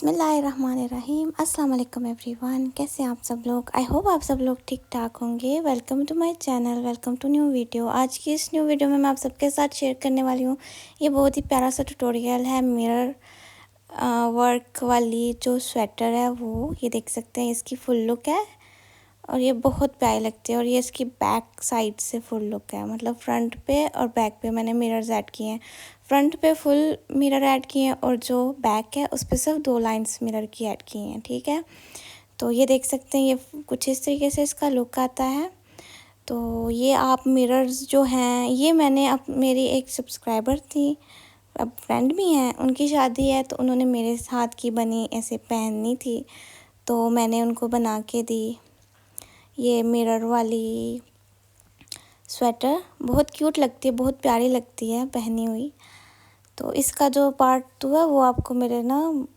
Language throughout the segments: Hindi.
बिस्मिल्लाहिर्रहमानिर्रहीम। अस्सलाम वालेकुम एवरीवन, कैसे हैं आप सब लोग। आई होप आप सब लोग ठीक ठाक होंगे। Welcome to my channel, welcome to new video. आज की इस न्यू वीडियो में मैं आप सबके साथ शेयर करने वाली हूँ, ये बहुत ही प्यारा सा ट्यूटोरियल है मिरर वर्क वाली जो स्वेटर है वो ये देख सकते हैं। इसकी फुल लुक है और ये बहुत प्यारी लगती है। और ये इसकी बैक साइड से फुल लुक है, मतलब फ्रंट पे और बैक पे मैंने मिरर्स ऐड किए हैं। फ्रंट पे फुल मिरर ऐड किए हैं और जो बैक है उस पर सिर्फ 2 लाइंस मिरर की ऐड की हैं। ठीक है, तो ये देख सकते हैं, ये कुछ इस तरीके से इसका लुक आता है। तो ये आप मिरर्स जो हैं ये मैंने अब मेरी एक सब्सक्राइबर थी, अब फ्रेंड भी हैं, उनकी शादी है तो उन्होंने मेरे हाथ की बनी ऐसे पहननी थी तो मैंने उनको बना के दी। ये मिरर वाली स्वेटर बहुत क्यूट लगती है, बहुत प्यारी लगती है पहनी हुई। तो इसका जो पार्ट 2 है वो आपको मेरे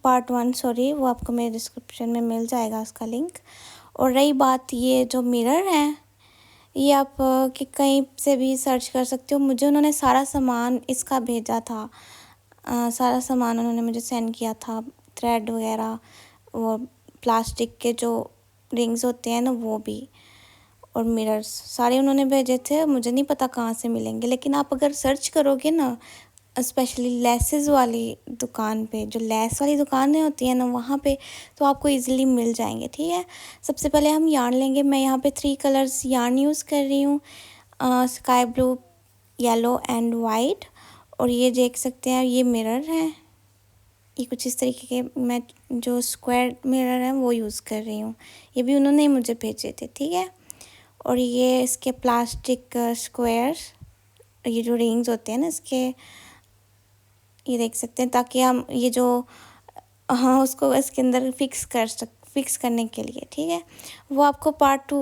पार्ट 1 सॉरी, वो आपको मेरे डिस्क्रिप्शन में मिल जाएगा उसका लिंक। और रही बात ये जो मिरर है ये आप कि कहीं से भी सर्च कर सकते हो। मुझे उन्होंने सारा सामान इसका भेजा था, सारा सामान उन्होंने मुझे सेंड किया था, थ्रेड वगैरह, वो प्लास्टिक के जो रिंग्स होते हैं ना वो भी, और मिरर्स सारे उन्होंने भेजे थे। मुझे नहीं पता कहाँ से मिलेंगे, लेकिन आप अगर सर्च करोगे ना, स्पेशली लेसेस वाली दुकान पे, जो लेस वाली दुकानें होती हैं ना वहाँ पे, तो आपको इजीली मिल जाएंगे। ठीक है, सबसे पहले हम यार्न लेंगे। मैं यहाँ पे 3 कलर्स यार्न यूज़ कर रही हूँ, sky blue, yellow and white. और ये देख सकते हैं ये मिरर हैं, ये कुछ इस तरीके के मैं जो स्क्वायर मिरर हैं वो यूज़ कर रही हूँ, ये भी उन्होंने ही मुझे भेजे थे। ठीक है, और ये इसके प्लास्टिक स्क्वायर्स, ये जो रिंग्स होते हैं ना इसके, ये देख सकते हैं, ताकि हम ये जो उसको इसके अंदर फिक्स करने के लिए। ठीक है, वो आपको पार्ट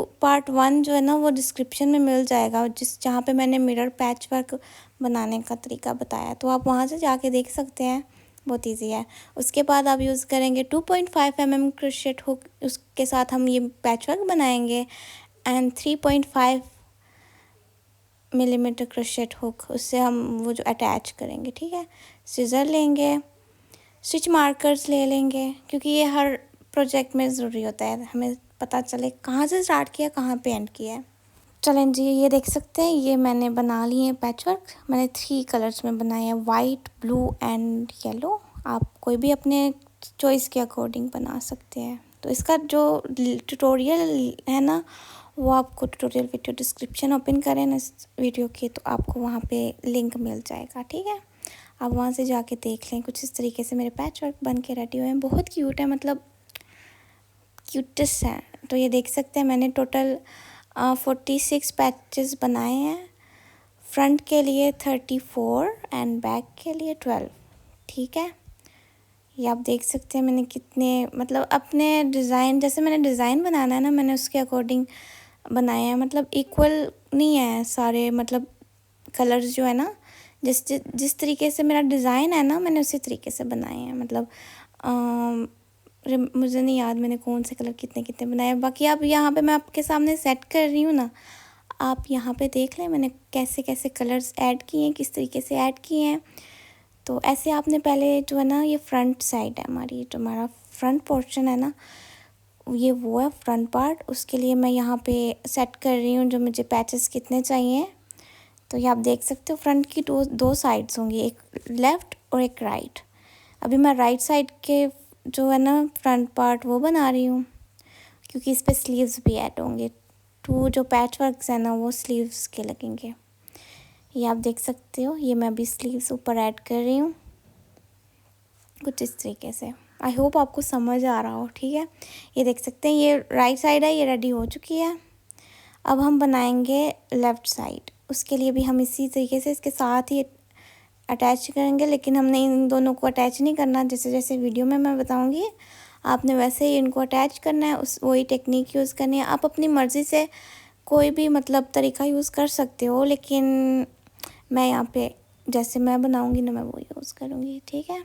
1 जो है ना वो डिस्क्रिप्शन में मिल जाएगा, जहाँ पे मैंने मिरर पैच वर्क बनाने का तरीका बताया, तो आप वहाँ से जाके देख सकते हैं, बहुत इजी है। उसके बाद आप यूज़ करेंगे 2.5 mm क्रोशेट हुक, उसके साथ हम ये पैच वर्क बनाएंगे। एंड 3.5 मिलीमीटर क्रोशेट हुक, उससे हम वो जो अटैच करेंगे। ठीक है, सीज़र लेंगे, स्टिच मार्कर्स ले लेंगे, क्योंकि ये हर प्रोजेक्ट में ज़रूरी होता है, हमें पता चले कहाँ से स्टार्ट किया कहाँ पे एंड किया है। चलें जी, ये देख सकते हैं, ये मैंने बना लिए हैं पैच वर्क। मैंने 3 कलर्स में बनाए हैं, वाइट, ब्लू एंड येलो। आप कोई भी अपने चॉइस के अकॉर्डिंग बना सकते हैं। तो इसका जो ट्यूटोरियल है ना वो आपको ट्यूटोरियल वीडियो डिस्क्रिप्शन ओपन करें ना इस वीडियो की, तो आपको वहाँ पे लिंक मिल जाएगा। ठीक है, आप वहाँ से जाके देख लें। कुछ इस तरीके से मेरे पैच वर्क बन के रेडी हुए हैं, बहुत क्यूट है, मतलब क्यूटेस्ट है। तो ये देख सकते हैं मैंने टोटल 46 पैचेस बनाए हैं, फ्रंट के लिए 34 एंड बैक के लिए 12। ठीक है, ये आप देख सकते हैं मैंने कितने, मतलब अपने डिज़ाइन, जैसे मैंने डिज़ाइन बनाना है ना मैंने उसके अकॉर्डिंग बनाए हैं, मतलब इक्वल नहीं है सारे, मतलब कलर्स जो है ना, जिस तरीके से मेरा डिज़ाइन है ना मैंने उसी तरीके से बनाए हैं। मतलब मुझे नहीं याद मैंने कौन से कलर कितने कितने बनाए। बाकी आप यहाँ पे मैं आपके सामने सेट कर रही हूँ ना, आप यहाँ पे देख लें मैंने कैसे कैसे कलर्स ऐड किए हैं, किस तरीके से ऐड किए हैं। तो ऐसे आपने पहले जो है ना, ये फ्रंट साइड है हमारी, जो हमारा फ्रंट पोर्शन है ना, ये वो है फ्रंट पार्ट। उसके लिए मैं यहाँ पे सेट कर रही हूँ जो मुझे पैचेस कितने चाहिए। तो ये आप देख सकते हो, फ्रंट की दो साइड्स होंगी, एक लेफ़्ट और एक राइट। अभी मैं राइट साइड के जो है ना फ्रंट पार्ट वो बना रही हूँ, क्योंकि इस पर स्लीव्स भी ऐड होंगे। 2 जो पैच वर्क्स है ना वो स्लीव्स के लगेंगे। ये आप देख सकते हो, ये मैं अभी स्लीव्स ऊपर ऐड कर रही हूँ कुछ इस तरीके से। आई होप आपको समझ आ रहा हो। ठीक है, ये देख सकते हैं ये राइट साइड है, ये रेडी हो चुकी है। अब हम बनाएंगे लेफ़्ट साइड, उसके लिए भी हम इसी तरीके से इसके साथ ही अटैच करेंगे, लेकिन हमने इन दोनों को अटैच नहीं करना, जैसे जैसे वीडियो में मैं बताऊंगी आपने वैसे ही इनको अटैच करना है, वही टेक्निक यूज़ करनी है। आप अपनी मर्ज़ी से कोई भी मतलब तरीका यूज़ कर सकते हो, लेकिन मैं यहाँ पे जैसे मैं बनाऊंगी ना मैं वो यूज़ करूँगी। ठीक है,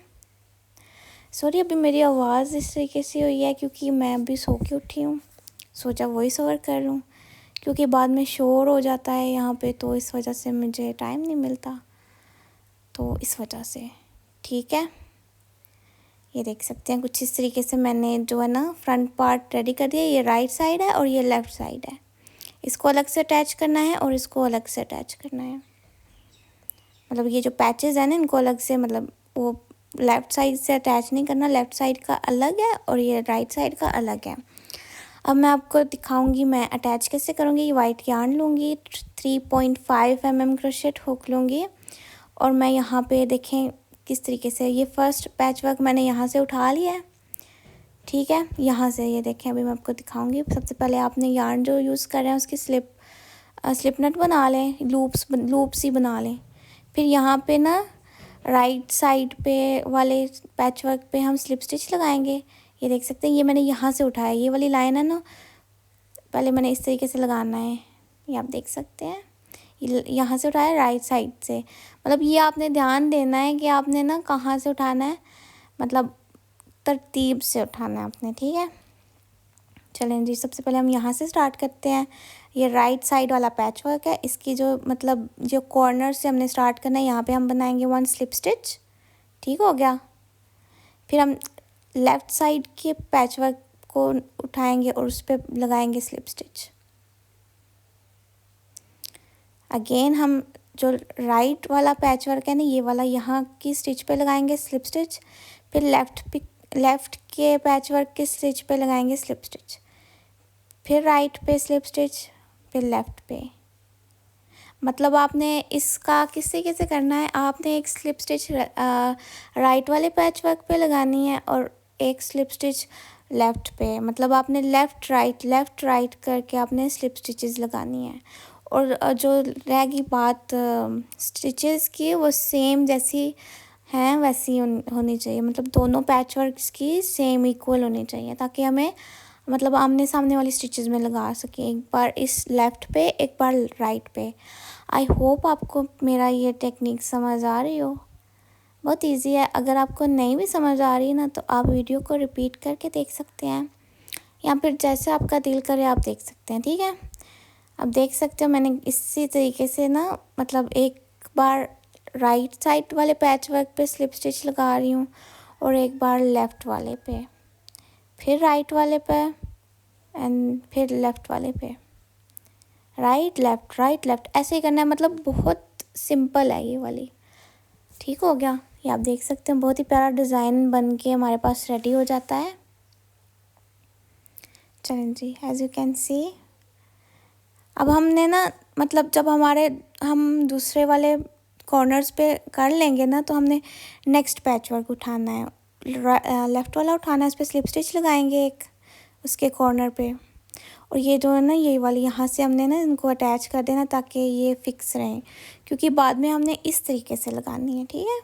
सॉरी अभी मेरी आवाज़ इस तरीके से हुई है क्योंकि मैं अभी सो के उठी हूँ, सोचा वॉइस ओवर कर लूँ, क्योंकि बाद में शोर हो जाता है यहाँ पे, तो इस वजह से मुझे टाइम नहीं मिलता, तो इस वजह से। ठीक है, ये देख सकते हैं कुछ इस तरीके से मैंने जो है ना फ्रंट पार्ट रेडी कर दिया। ये राइट साइड है और ये लेफ़्ट साइड है। इसको अलग से अटैच करना है और इसको अलग से अटैच करना है। मतलब ये जो पैचेस हैं ना इनको अलग से, मतलब वो लेफ़्ट साइड से अटैच नहीं करना, लेफ़्ट साइड का अलग है और ये राइट साइड का अलग है। अब मैं आपको दिखाऊंगी मैं अटैच कैसे करूँगी। ये वाइट यार्न लूँगी, 3.5 mm क्रोशेट हुक लूँगी और मैं यहाँ पे देखें किस तरीके से ये फर्स्ट पैच वर्क मैंने यहाँ से उठा लिया है, ठीक है। यहाँ से ये देखें, अभी मैं आपको दिखाऊंगी। सबसे पहले आपने यार्न जो यूज़ कर रहे हैं उसकी स्लिप नट बना लें, लूप्स ही बना लें। फिर यहाँ पे ना राइट साइड पे वाले पैच वर्क पे हम स्लिप स्टिच लगाएंगे। ये देख सकते हैं, ये मैंने यहाँ से उठाया, ये वाली लाइन है ना, पहले मैंने इस तरीके से लगाना है। ये आप देख सकते हैं, यहाँ से उठाया राइट साइड से। मतलब ये आपने ध्यान देना है कि आपने ना कहाँ से उठाना है, मतलब तरतीब से उठाना है आपने, ठीक है। चलें जी, सबसे पहले हम यहाँ से स्टार्ट करते हैं। ये राइट साइड वाला पैच वर्क है, इसकी जो मतलब जो कॉर्नर से हमने स्टार्ट करना है, यहाँ पे हम बनाएंगे 1 स्लिप स्टिच, ठीक हो गया। फिर हम लेफ़्ट साइड के पैच वर्क को उठाएंगे और उस पर लगाएंगे स्लिप स्टिच। अगेन हम जो राइट वाला पैच वर्क है ना, ये वाला यहाँ की स्टिच पे लगाएंगे स्लिप स्टिच। फिर लेफ़्ट के पैच वर्क के स्टिच पे लगाएंगे स्लिप स्टिच, फिर राइट पे स्लिप स्टिच, फिर लेफ़्ट पे। मतलब आपने इसका किस तरीके से करना है, आपने एक स्लिप स्टिच राइट वाले पैच वर्क पे लगानी है और एक स्लिप स्टिच लेफ़्ट पे। मतलब आपने लेफ़्ट राइट करके आपने स्लिप स्टिचेस लगानी है। और जो रहेगी बात स्टिचेस की, वो सेम जैसी हैं वैसी होनी चाहिए। मतलब दोनों पैच वर्क्स की सेम इक्वल होनी चाहिए, ताकि हमें मतलब आमने सामने वाली स्टिचेस में लगा सकें, एक बार इस लेफ़्ट पे एक बार राइट पे। आई होप आपको मेरा ये टेक्निक समझ आ रही हो। बहुत इजी है। अगर आपको नहीं भी समझ आ रही ना, तो आप वीडियो को रिपीट करके देख सकते हैं, या फिर जैसे आपका दिल करे आप देख सकते हैं, ठीक है। अब देख सकते हो मैंने इसी तरीके से ना, मतलब एक बार राइट साइड वाले patch work pay slip stitch लगा रही हूँ और एक बार लेफ़्ट वाले पे, फिर राइट वाले पे एंड फिर लेफ़्ट वाले पे, राइट लेफ़्ट ऐसे ही करना है। मतलब बहुत सिंपल है ये वाली, ठीक हो गया। ये आप देख सकते हैं, बहुत ही प्यारा डिज़ाइन बन के हमारे पास रेडी हो जाता है। चलें जी, एज यू कैन सी अब हमने ना, मतलब जब हम दूसरे वाले कॉर्नर्स पे कर लेंगे ना, तो हमने नेक्स्ट पैच वर्क उठाना है, लेफ़्ट वाला उठाना है, इस पर स्लिप स्टिच लगाएंगे एक उसके कॉर्नर पे। और ये जो है ना, ये वाली यहाँ से हमने ना इनको अटैच कर देना ताकि ये फिक्स रहें, क्योंकि बाद में हमने इस तरीके से लगानी है, ठीक है।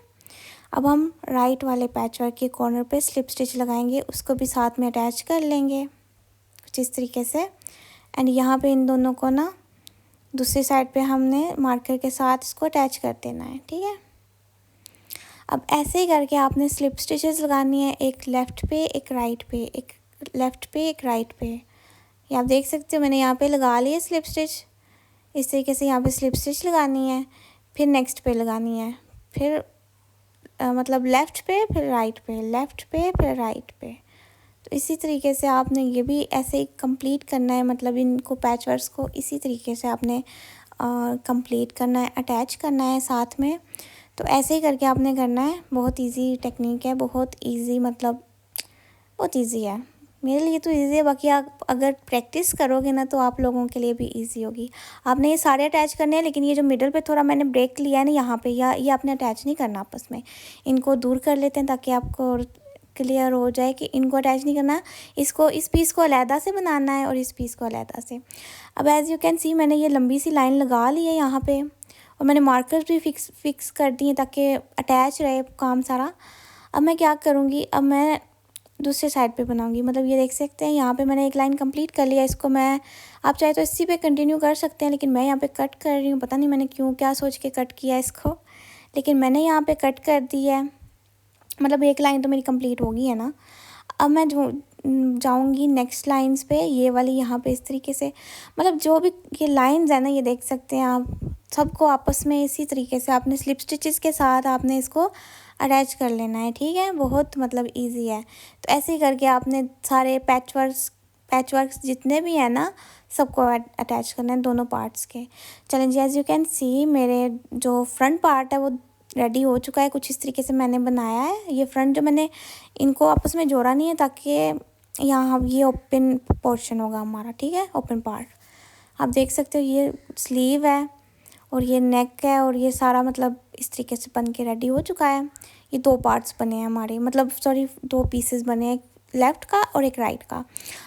अब हम राइट वाले पैच वर्क के कॉर्नर पे स्लिप स्टिच लगाएंगे, उसको भी साथ में अटैच कर लेंगे कुछ इस तरीके से। एंड यहाँ पे इन दोनों को ना दूसरी साइड पे हमने मार्कर के साथ इसको अटैच कर देना है, ठीक है। अब ऐसे ही करके आपने स्लिप स्टिचेस लगानी है, एक लेफ़्ट पे एक राइट पे, एक लेफ़्ट पे एक राइट पे। ये आप देख सकते हो मैंने यहाँ पे लगा लिया स्लिप स्टिच। इस तरीके से यहाँ पे स्लिप स्टिच लगानी है, फिर नेक्स्ट पे लगानी है, फिर मतलब लेफ़्ट पे फिर राइट पे, लेफ़्ट पे फिर राइट पे। तो इसी तरीके से आपने ये भी ऐसे ही कंप्लीट करना है। मतलब इनको पैच वर्क्स को इसी तरीके से आपने कंप्लीट करना है, अटैच करना है साथ में। तो ऐसे ही करके आपने करना है। बहुत इजी टेक्निक है, बहुत इजी, मतलब बहुत इजी है। मेरे लिए तो इजी है, बाकी आप अगर प्रैक्टिस करोगे ना तो आप लोगों के लिए भी इजी होगी। आपने ये सारे अटैच करने हैं, लेकिन ये जो मिडल पे थोड़ा मैंने ब्रेक लिया है ना यहाँ पे, या ये आपने अटैच नहीं करना आपस में। इनको दूर कर लेते हैं ताकि आपको क्लियर हो जाए कि इनको अटैच नहीं करना। इसको, इस पीस को अलहदा से बनाना है और इस पीस को अलहदा से। अब एज़ यू कैन सी मैंने ये लंबी सी लाइन लगा ली है यहाँ पे, और मैंने मार्कर्स भी फिक्स कर दिए ताकि अटैच रहे काम सारा। अब मैं क्या करूँगी, अब मैं दूसरे साइड पे बनाऊंगी। मतलब ये देख सकते हैं यहाँ पे मैंने एक लाइन कंप्लीट कर लिया। इसको मैं, आप चाहे तो इसी पे कंटिन्यू कर सकते हैं, लेकिन मैं यहाँ पे कट कर रही हूँ। पता नहीं मैंने क्यों, क्या सोच के कट किया इसको, लेकिन मैंने यहाँ पे कट कर दी है। मतलब एक लाइन तो मेरी कंप्लीट होगी है ना। अब मैं जो जाऊँगी नेक्स्ट लाइंस पे, ये वाली यहाँ पे इस तरीके से, मतलब जो भी ये लाइंस है ना, ये देख सकते हैं आप सबको आपस में इसी तरीके से आपने स्लिप स्टिचेस के साथ आपने इसको अटैच कर लेना है, ठीक है। बहुत मतलब इजी है। तो ऐसे ही करके आपने सारे पैचवर्क्स जितने भी हैं ना, सबको अटैच करना है दोनों पार्ट्स के। चलें जी, एज यू कैन सी मेरे जो फ्रंट पार्ट है वो रेडी हो चुका है। कुछ इस तरीके से मैंने बनाया है। ये फ्रंट जो मैंने इनको आपस में जोड़ा नहीं है ताकि यहाँ ये ओपन पोर्शन होगा हमारा, ठीक है, ओपन पार्ट। आप देख सकते हो ये स्लीव है और ये नेक है और ये सारा मतलब इस तरीके से बन के रेडी हो चुका है। ये दो पार्ट्स बने हैं हमारे, मतलब सॉरी दो पीसेस बने हैं, एक लेफ़्ट का और एक राइट का।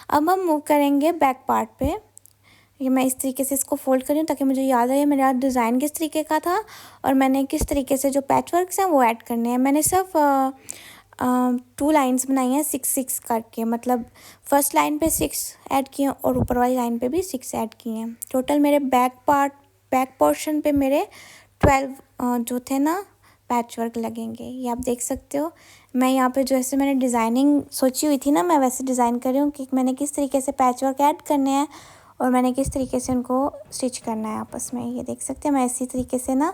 अब हम मूव करेंगे बैक पार्ट पे। ये मैं इस तरीके से इसको फोल्ड कर रही हूँ ताकि मुझे याद रहे मेरा डिज़ाइन किस तरीके का था और मैंने किस तरीके से जो पैचवर्क्स हैं वो ऐड करने हैं। मैंने सिर्फ 2 लाइन्स बनाई हैं 6-6 करके, मतलब फर्स्ट लाइन पे 6 ऐड किए और ऊपर वाली लाइन पे भी 6 ऐड किए हैं। टोटल मेरे बैक पोर्शन पे मेरे 12 जो थे ना पैचवर्क लगेंगे। ये आप देख सकते हो। मैं यहाँ पे जैसे मैंने डिज़ाइनिंग सोची हुई थी ना, मैं वैसे डिज़ाइन कर रही हूँ कि मैंने किस तरीके से पैचवर्क ऐड करने हैं और मैंने किस तरीके से उनको स्टिच करना है आपस में। ये देख सकते हैं मैं इसी तरीके से ना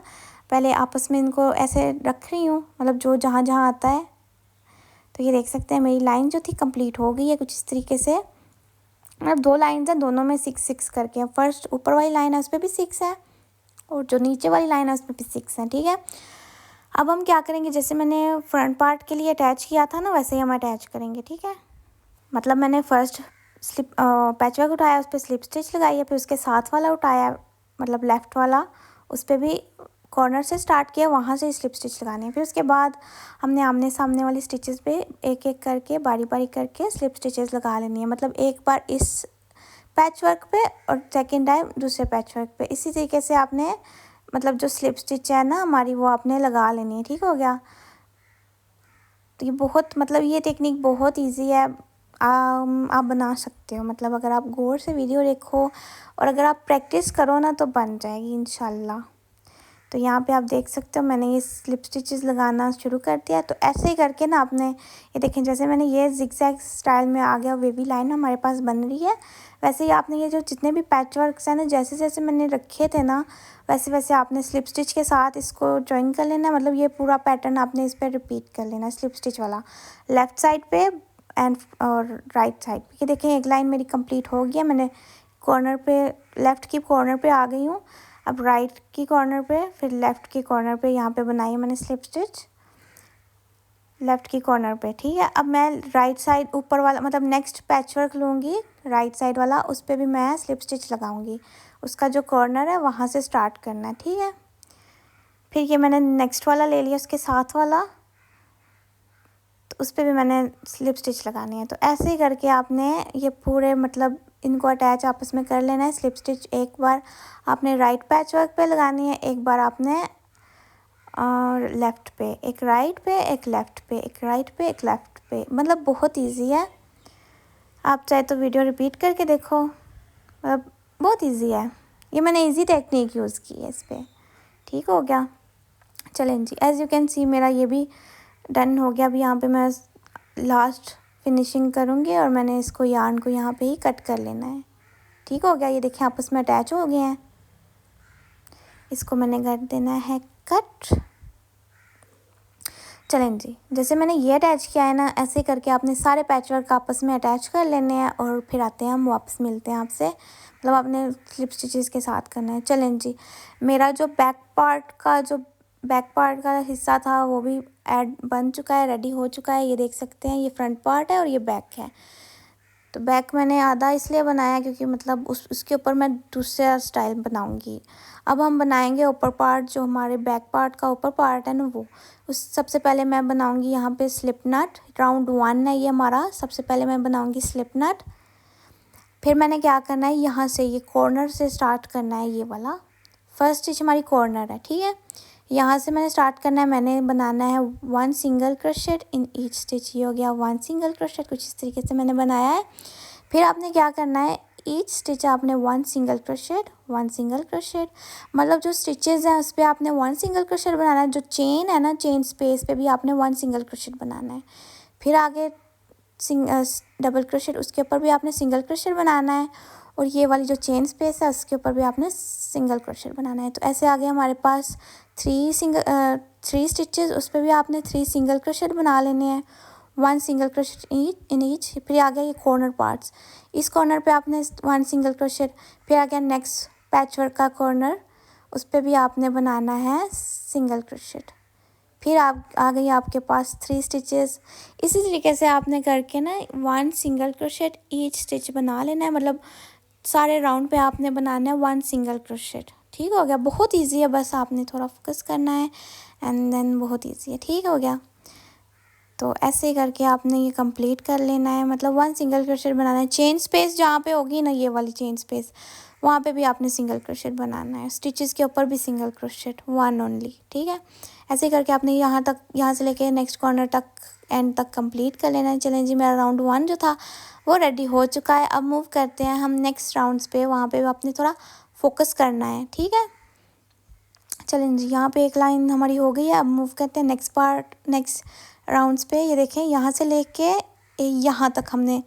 पहले आपस में इनको ऐसे रख रही हूँ, मतलब जो जहाँ जहाँ आता है। तो ये देख सकते हैं मेरी लाइन जो थी कंप्लीट हो गई है कुछ इस तरीके से। मतलब 2 लाइन्स हैं, दोनों में 6-6 करके। फर्स्ट ऊपर वाली लाइन है उस पर भी 6 है और जो नीचे वाली लाइन है उस पर भी 6 है, ठीक है। अब हम क्या करेंगे, जैसे मैंने फ्रंट पार्ट के लिए अटैच किया था ना वैसे ही हम अटैच करेंगे, ठीक है। मतलब मैंने फर्स्ट पैचवर्क उठाया, उस पर स्लिप स्टिच लगाई है, फिर उसके साथ वाला उठाया मतलब लेफ़्ट वाला, उस पर भी कॉर्नर से स्टार्ट किया, वहाँ से स्लिप स्टिच लगानी है। फिर उसके बाद हमने आमने सामने वाली स्टिचेस पे एक एक करके बारी बारी करके स्लिप स्टिचेस लगा लेनी है। मतलब एक बार इस पैचवर्क पे और सेकेंड टाइम दूसरे पैचवर्क पे। इसी तरीके से आपने मतलब जो स्लिप स्टिच है ना हमारी वो आपने लगा लेनी है, ठीक हो गया। तो ये बहुत मतलब ये टेक्निक बहुत इजी है, आप बना सकते हो। मतलब अगर आप गौर से वीडियो देखो और अगर आप प्रैक्टिस करो ना तो बन जाएगी इंशाल्लाह। तो यहाँ पे आप देख सकते हो मैंने ये स्लिप स्टिचेस लगाना शुरू कर दिया। तो ऐसे ही करके ना आपने ये देखें, जैसे मैंने ये जिगजैग स्टाइल में आ गया वेवी लाइन हमारे पास बन रही है, वैसे ही आपने ये जो जितने भी पैचवर्क्स हैं ना जैसे जैसे मैंने रखे थे ना वैसे वैसे आपने स्लिप स्टिच के साथ इसको जॉइन कर लेना है। मतलब ये पूरा पैटर्न आपने इस पर रिपीट कर लेना है, स्लिप स्टिच वाला लेफ़्ट साइड पे एंड और राइट साइड पे। ये देखें एक लाइन मेरी कंप्लीट हो गई है। मैंने कॉर्नर पे लेफ़्ट की कॉर्नर पे आ गई हूँ, अब राइट की कॉर्नर पे फिर लेफ़्ट की कॉर्नर पे यहाँ पे बनाई है मैंने स्लिप स्टिच लेफ़्ट की कॉर्नर पे, ठीक है। अब मैं राइट साइड ऊपर वाला मतलब नेक्स्ट पैचवर्क लूँगी राइट साइड वाला, उस पर भी मैं स्लिप स्टिच लगाऊंगी। उसका जो कॉर्नर है वहाँ से स्टार्ट करना है, ठीक है। फिर ये मैंने नेक्स्ट वाला ले लिया उसके साथ वाला, तो उस पर भी मैंने स्लिप स्टिच लगानी है। तो ऐसे ही करके आपने ये पूरे मतलब इनको अटैच आपस में कर लेना है। स्लिप स्टिच एक बार आपने राइट पैचवर्क पे लगानी है, एक बार आपने लेफ़्ट पे, एक राइट पे एक लेफ़्ट पे, एक राइट पे एक लेफ़्ट पे। मतलब बहुत इजी है, आप चाहे तो वीडियो रिपीट करके देखो, मतलब बहुत इजी है। ये मैंने इजी टेक्निक यूज़ की है इस पर, ठीक हो गया। चलें जी, एज़ यू कैन सी मेरा ये भी डन हो गया। अब यहाँ पे मैं लास्ट फिनिशिंग करूँगी और मैंने इसको यार्न को यहाँ पे ही कट कर लेना है, ठीक हो गया। ये देखिए आपस में अटैच हो गए हैं, इसको मैंने कर देना है कट। चलें जी, जैसे मैंने ये अटैच किया है ना ऐसे करके आपने सारे पैचवर्क आपस में अटैच कर लेने हैं और फिर आते हैं हम वापस मिलते हैं आपसे। मतलब आपने स्लिप स्टिचेस के साथ करना है। चलें जी, मेरा जो बैक पार्ट का हिस्सा था वो भी ऐड बन चुका है, रेडी हो चुका है। ये देख सकते हैं ये फ्रंट पार्ट है और ये बैक है। तो बैक मैंने आधा इसलिए बनाया क्योंकि मतलब उसके ऊपर मैं दूसरा स्टाइल बनाऊंगी। अब हम बनाएंगे ऊपर पार्ट, जो हमारे बैक पार्ट का ऊपर पार्ट है ना वो। उस सबसे पहले मैं बनाऊंगी यहाँ पे स्लिप नट, राउंड 1 है ये हमारा। सबसे पहले मैं बनाऊंगी स्लिप नट। फिर मैंने क्या करना है, यहाँ से ये कॉर्नर से स्टार्ट करना है। ये वाला फर्स्ट स्टिच हमारी कॉर्नर है, ठीक है। यहाँ से मैंने स्टार्ट करना है, मैंने बनाना है 1 single crochet in each stitch. ये हो गया 1 सिंगल क्रोशेट, कुछ इस तरीके से मैंने बनाया है। फिर आपने क्या करना है, ईच स्टिच आपने 1 सिंगल क्रोशेट 1 सिंगल क्रोशेट, मतलब जो स्टिचेस हैं उस पर आपने 1 सिंगल क्रोशेट बनाना है। जो चेन है ना, चेन स्पेस पे भी आपने 1 सिंगल क्रोशेट बनाना है। फिर आगे डबल क्रोशेट, उसके ऊपर भी आपने सिंगल क्रोशेट बनाना है और ये वाली जो चेन स्पेस है उसके ऊपर भी आपने सिंगल क्रोशेट बनाना है। तो ऐसे आ गए हमारे पास 3 स्टिचेस, उस पर भी आपने 3 सिंगल क्रोशेट बना लेने हैं, 1 सिंगल क्रोशेट इन ईच। फिर आ गया ये कॉर्नर पार्ट्स, इस कॉर्नर पे आपने 1 सिंगल क्रोशेट। फिर आ गया नेक्स्ट पैचवर्क का कॉर्नर, उस पर भी आपने बनाना है सिंगल क्रोशेट। फिर आप आ गई आपके पास 3 स्टिचेस। इसी तरीके से आपने करके ना 1 सिंगल क्रोशेट ईच स्टिच बना लेना है, मतलब सारे राउंड पे आपने बनाना है 1 सिंगल क्रोशेट। ठीक हो गया, बहुत इजी है, बस आपने थोड़ा फोकस करना है एंड देन बहुत इजी है। ठीक हो गया, तो ऐसे ही करके आपने ये कंप्लीट कर लेना है, मतलब 1 सिंगल क्रोशेट बनाना है। चेन स्पेस जहाँ पे होगी ना, ये वाली चेन स्पेस, वहाँ पे भी आपने सिंगल क्रोशेट बनाना है। स्टिचेस के ऊपर भी सिंगल क्रोशेट, 1 ओनली। ठीक है, ऐसे ही करके आपने यहाँ से लेके नेक्स्ट कॉर्नर तक एंड तक कंप्लीट कर लेना है। चलें जी, मेरा राउंड 1 जो था वो रेडी हो चुका है। अब मूव करते हैं हम नेक्स्ट राउंड्स पे, वहाँ पे आपने थोड़ा फोकस करना है। ठीक है, चलें जी, यहाँ पे एक लाइन हमारी हो गई है। अब मूव करते हैं नेक्स्ट राउंड्स पे। ये देखें, यहाँ से लेके यहाँ तक हमने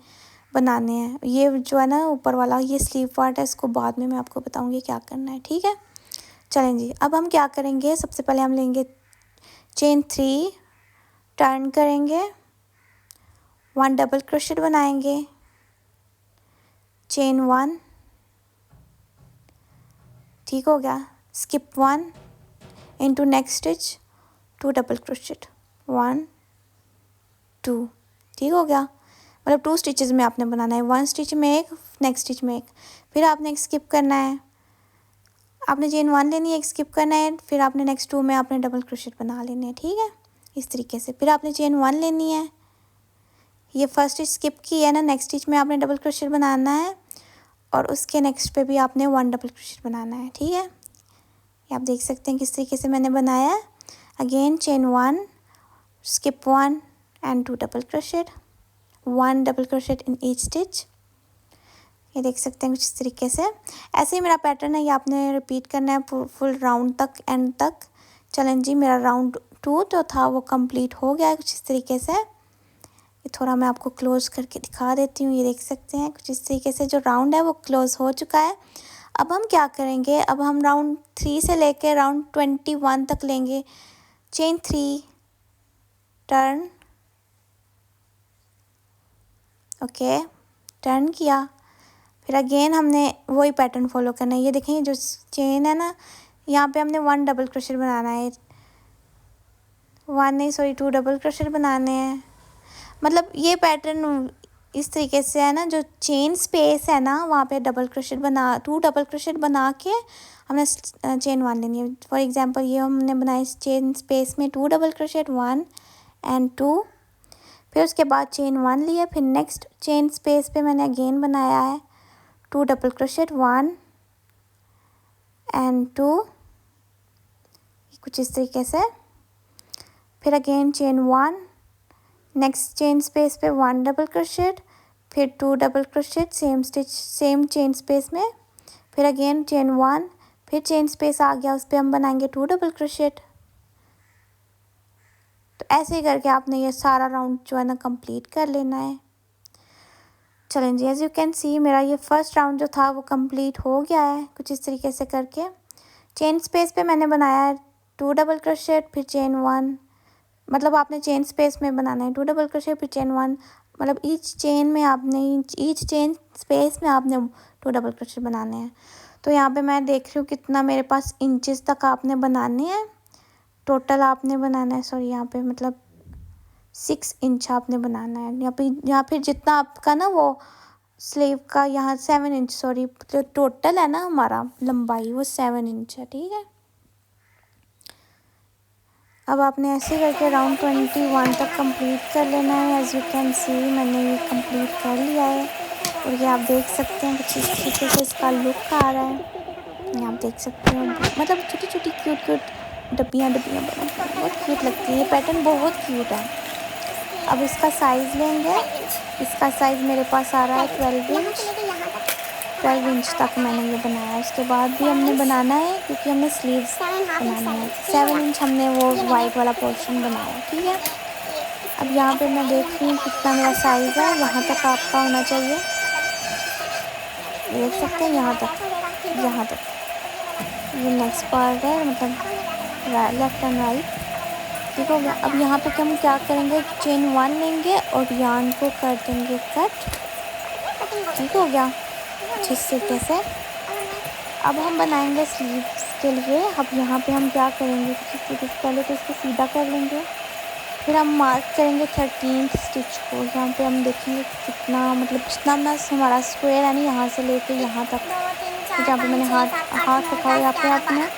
बनाने हैं। ये जो है ना ऊपर वाला, ये स्लीव पार्ट है, इसको बाद में मैं आपको बताऊँगी क्या करना है। ठीक है, चलें जी, अब हम क्या करेंगे, सबसे पहले हम लेंगे चेन 3, टर्न करेंगे, 1 डबल क्रोशेट बनाएंगे, चेन 1, ठीक हो गया, skip 1 into next stitch, 2 double crochet, 1 2, ठीक हो गया। मतलब 2 स्टिचेस में आपने बनाना है, 1 स्टिच में एक, नेक्स्ट स्टिच में एक। फिर आपने एक स्किप करना है, आपने चेन 1 लेनी है, एक स्किप करना है, फिर आपने नेक्स्ट 2 में आपने डबल क्रोशेट बना लेने हैं। ठीक है, इस तरीके से। फिर आपने चेन 1 लेनी है, ये फर्स्ट स्टिच स्किप की है ना, नेक्स्ट स्टिच में आपने डबल क्रोशेट बनाना है और उसके नेक्स्ट पे भी आपने 1 डबल क्रोशेट बनाना है। ठीक है, ये आप देख सकते हैं किस तरीके से मैंने बनाया है। Again chain 1, skip 1 and 2 double crochet, 1 double crochet in each stitch. ये देख सकते हैं कुछ इस तरीके से। ऐसे ही मेरा पैटर्न है, ये आपने रिपीट करना है फुल राउंड तक, एंड तक। चलें जी, मेरा राउंड 2 जो था वो कंप्लीट हो गया है कुछ इस तरीके से। ये थोड़ा मैं आपको क्लोज करके दिखा देती हूँ। ये देख सकते हैं कुछ इस तरीके से जो राउंड है वो क्लोज हो चुका है। अब हम क्या करेंगे, अब हम राउंड 3 से लेकर राउंड 21 तक लेंगे। चेन 3, टर्न, ओके, टर्न किया, फिर अगेन हमने वही पैटर्न फॉलो करना है। ये देखें, जो चेन है ना, यहाँ पे हमने 1 डबल क्रोशेट बनाना है, 2 डबल क्रोशेट बनाने हैं। मतलब ये पैटर्न इस तरीके से है ना, जो चेन स्पेस है ना वहाँ पे 2 डबल क्रोशेट बना के हमने चेन 1 लेनी है। फॉर एग्जांपल ये हमने बनाए चेन स्पेस में 2 डबल क्रोशेट, 1 एंड 2, फिर उसके बाद चेन 1 लिया, फिर नेक्स्ट चेन स्पेस पे मैंने अगेन बनाया है 2 डबल क्रोशेट, 1 एंड 2, कुछ इस तरीके से। फिर again chain 1, next chain space पे 1 डबल क्रोशेट, फिर 2 double crochet, same stitch same chain space में, फिर अगेन चेन 1, फिर चेन स्पेस आ गया, उस पर हम बनाएंगे 2 डबल क्रोशेट। तो ऐसे ही करके आपने ये सारा राउंड जो है ना कंप्लीट कर लेना है। चलें जी, एज यू कैन सी मेरा ये फर्स्ट राउंड जो था वो कंप्लीट हो गया है कुछ इस तरीके से करके। चेन स्पेस पे मैंने बनाया है 2 डबल क्रोशेट, फिर चेन 1, मतलब आपने चेन स्पेस में बनाना है 2 डबल क्रोशेट, फिर चेन 1, मतलब ईच चेन स्पेस में आपने 2 डबल क्रोशेट बनाने हैं। तो यहाँ पे मैं देख रही हूँ कितना मेरे पास इंचेस तक आपने बनाने हैं, टोटल आपने बनाना है, सॉरी यहाँ पे मतलब 6 इंच आपने बनाना है। यहाँ पे जितना आपका ना वो स्लीव का यहाँ 7 इंच, सॉरी जो टोटल है ना हमारा लंबाई वो 7 इंच है। ठीक है, अब आपने ऐसे करके राउंड 21 तक कंप्लीट कर लेना है। एज यू कैन सी मैंने ये कंप्लीट कर लिया है और ये आप देख सकते हैं कुछ इस तरीके से इसका लुक आ रहा है। ये आप देख सकते हो, मतलब छोटी छोटी क्यूट डब्बियाँ बनी हैं, बहुत क्यूट लगती है। ये पैटर्न बहुत क्यूट है। अब इसका साइज़ लेंगे, इसका साइज़ मेरे पास आ रहा है 12 इंच तक मैंने ये बनाया। उसके बाद भी हमने बनाना है क्योंकि हमने स्लीव्स बनाना है। 7 इंच हमने वो वाइट वाला पोर्शन बनाया। ठीक है, अब यहाँ पे मैं देख रही हूँ कितना मेरा साइज़ है, यहाँ तक आपका होना चाहिए। ये देख सकते हैं यहाँ तक ये नेक्स्ट पार्ट है, मतलब लेफ्ट एंड राइट। ठीक हो गया। अब यहाँ पे हम क्या करेंगे, चेन 1 लेंगे और यार्न को कर देंगे कट। ठीक हो गया जिस तरीके से। अब हम बनाएंगे स्लीव्स के लिए। अब यहाँ पे हम क्या करेंगे, पहले तो इसको सीधा कर लेंगे, फिर हम मार्क करेंगे 13th स्टिच को। यहाँ पे हम देखेंगे कितना, मतलब जितना ना हमारा स्क्वायर है ना, यहाँ से लेके यहाँ तक, जहाँ पे मैंने हाथ रखा है, यहाँ पे आपने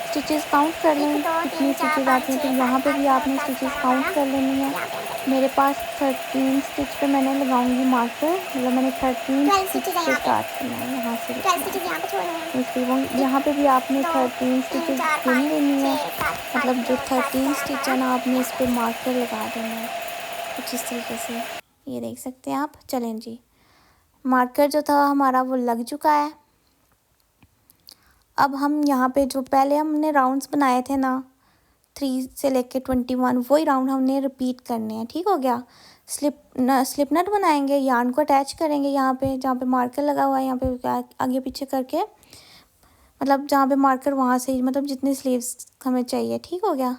स्टिचेस काउंट कर लें कितनी स्टिचेस आती हैं। तो यहाँ पे भी आपने स्टिचेस काउंट कर लेनी है। मेरे पास 13 स्टिच पे मैंने लगाऊंगी मार्कर, मतलब मैंने 13 स्टिच से स्टार्ट करना है, यहाँ से इसलिए यहाँ पे भी आपने 13 स्टिचेस गिन लेनी है। मतलब जो 13 स्टिच है ना, आपने इस पर मार्कर लगा देना है कुछ इस तरीके से। ये देख सकते हैं आप। चलें जी, मार्कर जो था हमारा वो लग चुका है। अब हम यहाँ पे जो पहले हमने राउंड्स बनाए थे ना, 3 से लेके 21, वही राउंड हमने रिपीट करने हैं। ठीक हो गया। स्लिप नट बनाएंगे, यार्न को अटैच करेंगे यहाँ पे, जहाँ पे मार्कर लगा हुआ है, यहाँ पे आगे पीछे करके, मतलब जहाँ पे मार्कर वहाँ से, मतलब जितनी स्लीव्स हमें चाहिए। ठीक हो गया।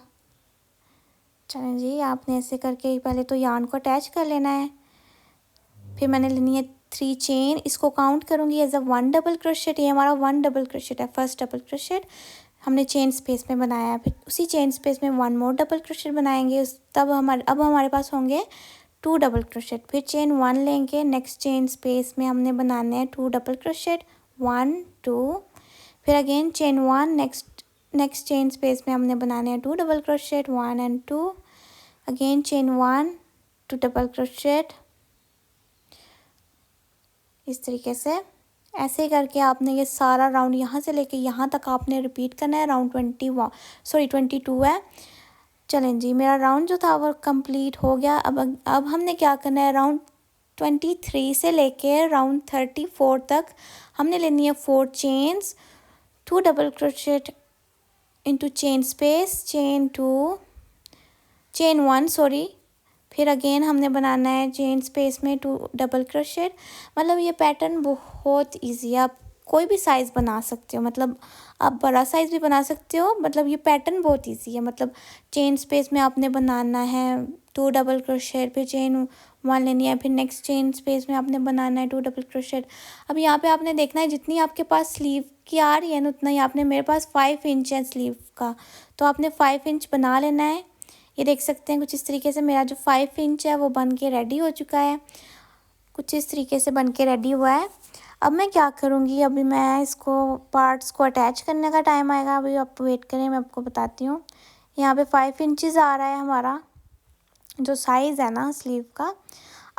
चलें जी, आपने ऐसे करके पहले तो यार्न को अटैच कर लेना है। फिर मैंने लेनी है 3 चेन, इसको काउंट करूँगी एज अ 1 डबल क्रोशेट। ये हमारा 1 डबल क्रोशेट है, फर्स्ट डबल क्रोशेट हमने चेन स्पेस में बनाया है। फिर उसी चेन स्पेस में 1 मोर डबल क्रोशेट बनाएंगे, तब अब हमारे पास होंगे 2 डबल क्रोशेट। फिर चेन 1 लेंगे, नेक्स्ट चेन स्पेस में हमने बनाने हैं 2 डबल क्रोशेट, 1 2। फिर again chain 1, next chain space में हमने बनाने हैं 2 double crochet, 1 and 2। Again chain 1, 2 double crochet, इस तरीके से। ऐसे करके आपने ये सारा राउंड यहाँ से लेके यहाँ तक आपने रिपीट करना है। राउंड 22 है। चलें जी, मेरा राउंड जो था वो कंप्लीट हो गया। अब हमने क्या करना है, राउंड 23 से लेके राउंड 34 तक हमने लेनी है 4 chains, 2 double crochet into chain space, chain 1 sorry. फिर अगेन हमने बनाना है चेन स्पेस में 2 डबल क्रोशेट। मतलब ये पैटर्न बहुत इजी है, आप कोई भी साइज़ बना सकते हो, मतलब आप बड़ा साइज़ भी बना सकते हो। मतलब ये पैटर्न बहुत इजी है। मतलब चेन स्पेस में आपने बनाना है 2 डबल क्रोशेट, फिर चेन 1 लेनी है, फिर नेक्स्ट चेन स्पेस में आपने बनाना है 2 डबल क्रोशेट। अब यहाँ पे आपने देखना है जितनी आपके पास स्लीव की आ रही है ना, उतना ही आपने, मेरे पास 5 इंच है स्लीव का, तो आपने 5 इंच बना लेना है। ये देख सकते हैं कुछ इस तरीके से मेरा जो 5 इंच है वो बन के रेडी हो चुका है। कुछ इस तरीके से बन के रेडी हुआ है। अब मैं क्या करूँगी, अभी मैं इसको पार्ट्स को अटैच करने का टाइम आएगा। अभी आप वेट करें, मैं आपको बताती हूँ। यहाँ पे 5 इंचज़ आ रहा है हमारा जो साइज़ है ना स्लीव का।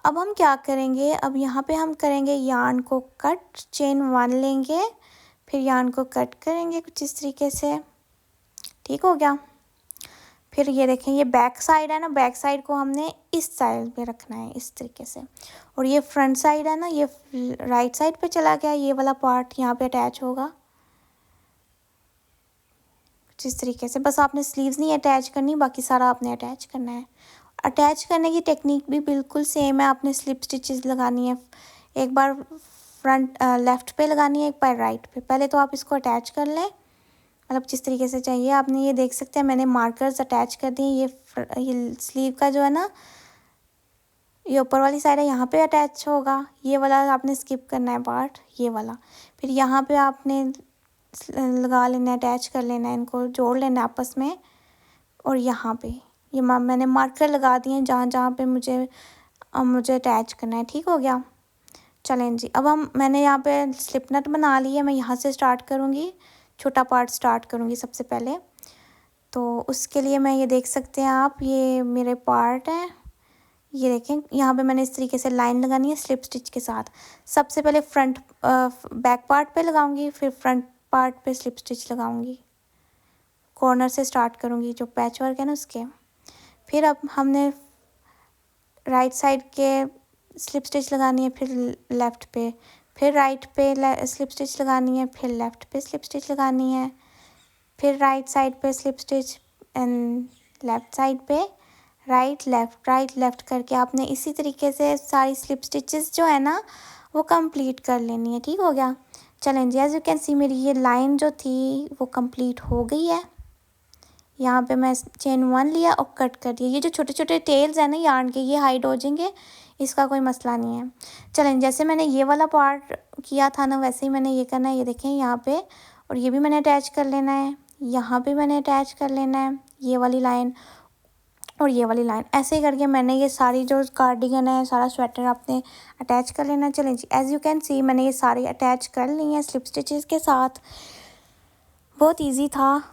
अब हम क्या करेंगे, अब यहाँ पे हम करेंगे यार्न को कट, चेन 1 लेंगे, फिर यार्न को कट करेंगे कुछ इस तरीके से। ठीक हो गया। फिर ये देखें, ये बैक साइड है ना, बैक साइड को हमने इस साइड पे रखना है इस तरीके से, और ये फ्रंट साइड है ना, ये राइट साइड पे चला गया। ये वाला पार्ट यहाँ पे अटैच होगा जिस तरीके से। बस आपने स्लीव्स नहीं अटैच करनी, बाकी सारा आपने अटैच करना है। अटैच करने की टेक्निक भी बिल्कुल सेम है। आपने स्लिप स्टिचेस लगानी है, एक बार फ्रंट लेफ़्ट पे लगानी है, एक बार राइट पे। पहले तो आप इसको अटैच कर लें, मतलब जिस तरीके से चाहिए आपने। ये देख सकते हैं मैंने मार्कर्स अटैच कर दिए। ये स्लीव का जो है ना, ये ऊपर वाली साइड है, यहाँ पे अटैच होगा। ये वाला आपने स्किप करना है पार्ट, ये वाला। फिर यहाँ पे आपने लगा लेना है, अटैच कर लेना है, इनको जोड़ लेना है आपस में। और यहाँ पे ये मैंने मार्कर लगा दिए हैं जहाँ जहाँ पे मुझे अटैच करना है। ठीक हो गया। चलें जी, अब मैंने यहाँ पे स्लिप नट बना ली है। मैं यहाँ से स्टार्ट करूँगी, छोटा पार्ट स्टार्ट करूँगी सबसे पहले। तो उसके लिए मैं, ये देख सकते हैं आप, ये मेरे पार्ट हैं। ये देखें, यहाँ पे मैंने इस तरीके से लाइन लगानी है स्लिप स्टिच के साथ। सबसे पहले बैक पार्ट पे लगाऊंगी, फिर front part pay slip stitch लगाऊंगी। कॉर्नर से स्टार्ट करूँगी, जो पैच वर्क है ना उसके। फिर अब हमने राइट साइड के स्लिप स्टिच लगानी है, फिर लेफ़्ट पे, फिर राइट पे स्लिप स्टिच लगानी है, फिर लेफ़्ट पे स्लिप स्टिच लगानी है, फिर right side pay slip stitch and left side पे राइट लेफ़्ट करके आपने इसी तरीके से सारी स्लिप स्टिचेस जो है ना वो कंप्लीट कर लेनी है। ठीक हो गया। चलें जी, एज यू कैन सी मेरी ये लाइन जो थी वो कंप्लीट हो गई है। यहाँ पे मैं चेन 1 लिया और कट कर दिया। ये जो छोटे छोटे टेल्स हैं ना यार्न के, ये हाइड हो जाएंगे, इसका कोई मसला नहीं है। चलें, जैसे मैंने ये वाला पार्ट किया था ना, वैसे ही मैंने ये करना है। ये देखें यहाँ पे, और ये भी मैंने अटैच कर लेना है। यहाँ पे मैंने अटैच कर लेना है ये वाली लाइन और ये वाली लाइन। ऐसे ही करके मैंने ये सारी जो कार्डिगन है, सारा स्वेटर आपने अटैच कर लेना है। चलें जी, एज़ यू कैन सी मैंने ये सारी अटैच कर ली हैं स्लिप स्टिचेस के साथ। बहुत इजी था,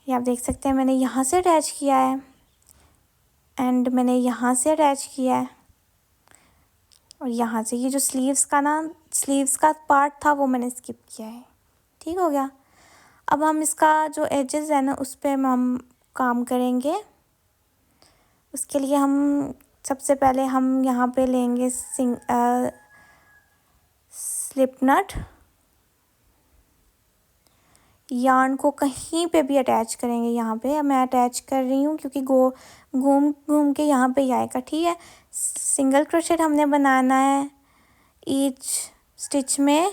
ये आप देख सकते हैं। मैंने यहाँ से अटैच किया है एंड मैंने यहाँ से अटैच किया है, और यहाँ से ये जो स्लीव्स का पार्ट था वो मैंने स्किप किया है। ठीक हो गया। अब हम इसका जो एजेस है ना उस पर हम काम करेंगे। उसके लिए हम सबसे पहले हम यहाँ पे लेंगे स्लिप नट। यार्न को कहीं पे भी अटैच करेंगे। यहाँ पे अब मैं अटैच कर रही हूँ क्योंकि घूम घूम के यहाँ पे ही आएगा। ठीक है। सिंगल क्रोशेट हमने बनाना है ईच स्टिच में,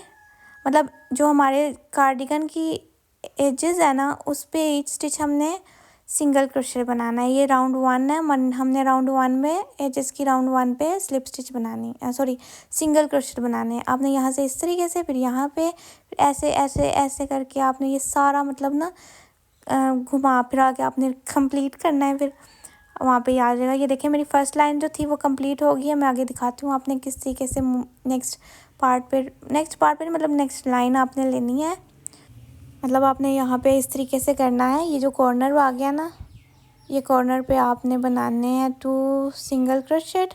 मतलब जो हमारे कार्डिगन की एजेस है ना उस पे ईच स्टिच हमने सिंगल क्रोशेट बनाना है। ये राउंड 1 है, हमने राउंड 1 में एजेस की राउंड 1 पे स्लिप स्टिच बनानी सॉरी सिंगल क्रोशेट बनाने हैं। आपने यहाँ से इस तरीके से, फिर यहाँ पे, फिर ऐसे ऐसे ऐसे करके आपने ये सारा मतलब ना घुमा फिरा के आपने कंप्लीट करना है। फिर वहाँ पे आ जाएगा। ये देखिए मेरी फर्स्ट लाइन जो थी वो कंप्लीट हो गई है। मैं आगे दिखाती हूँ आपने किस तरीके से नेक्स्ट पार्ट पे मतलब नेक्स्ट लाइन आपने लेनी है। मतलब आपने यहाँ पे इस तरीके से करना है। ये जो कॉर्नर आ गया ना, ये कॉर्नर पे आपने बनाने हैं 2 सिंगल क्रोशेट।